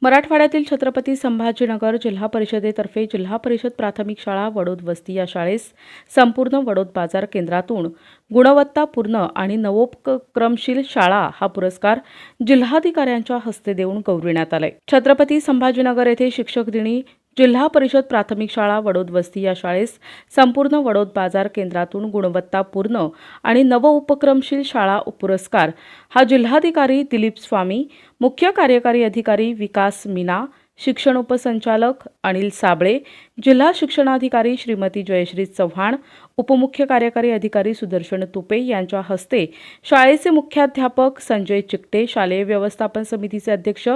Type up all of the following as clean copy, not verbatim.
मराठवाड्यातील छत्रपती संभाजीनगर जिल्हा परिषदेतर्फे जिल्हा परिषद प्राथमिक शाळा वडोद वस्ती या शाळेस संपूर्ण वडोद बाजार केंद्रातून गुणवत्तापूर्ण आणि नवोपक्रमशील शाळा हा पुरस्कार जिल्हाधिकाऱ्यांच्या हस्ते देऊन गौरविण्यात आले। छत्रपती संभाजीनगर येथे शिक्षक दिनी जिल्हा परिषद प्राथमिक शाळा वडोद वस्ती या शाळेस संपूर्ण वडोद बाजार केंद्रातून गुणवत्तापूर्ण आणि नवोपक्रमशील शाळा पुरस्कार हा जिल्हाधिकारी दिलीप स्वामी, मुख्य कार्यकारी अधिकारी विकास मीना, शिक्षण उपसंचालक अनिल साबळे, जिल्हा शिक्षणाधिकारी श्रीमती जयश्री चव्हाण, उपमुख्य कार्यकारी अधिकारी सुदर्शन तुपे यांच्या हस्ते शाळेचे मुख्याध्यापक संजय चिकटे, शालेय व्यवस्थापन समितीचे अध्यक्ष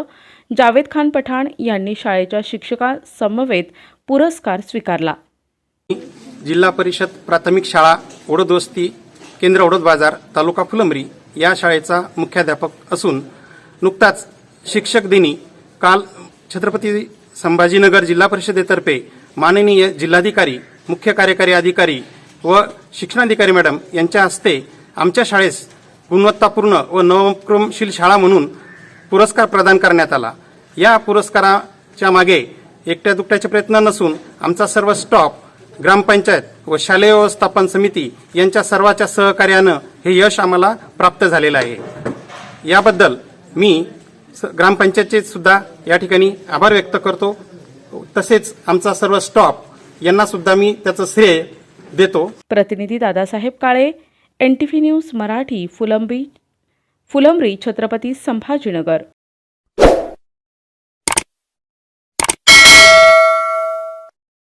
जावेद खान पठाण यांनी शाळेच्या शिक्षकांसमवेत पुरस्कार स्वीकारला। जिल्हा परिषद प्राथमिक शाळा वडोद वस्ती केंद्र वडोद बाजार तालुका फुलंब्री या शाळेचा मुख्याध्यापक असून नुकताच शिक्षक दिनी काल छत्रपती संभाजीनगर जिल्हा परिषदेतर्फे माननीय जिल्हाधिकारी, मुख्य कार्यकारी अधिकारी व शिक्षणाधिकारी मॅडम यांच्या हस्ते आमच्या शाळेस गुणवत्तापूर्ण व नवोपक्रमशील शाळा म्हणून पुरस्कार प्रदान करण्यात आला। या पुरस्काराच्या मागे एकट्या दुकट्याचे प्रयत्न नसून आमचा सर्व स्टाफ, ग्रामपंचायत व शालेय व्यवस्थापन समिती यांच्या सर्वांच्या सहकार्यानं हे यश आम्हाला प्राप्त झालेलं आहे। याबद्दल मी ग्रामपंचायतचे सुद्धा या ठिकाणी आभार व्यक्त करतो। तसेच आमचा सर्व स्टाफ यांना सुद्धा मी त्याचं श्रेय देतो। प्रतिनिधी दादासाहेब काळे, NTV न्यूज मराठी, फुलंब्री, छत्रपती संभाजीनगर।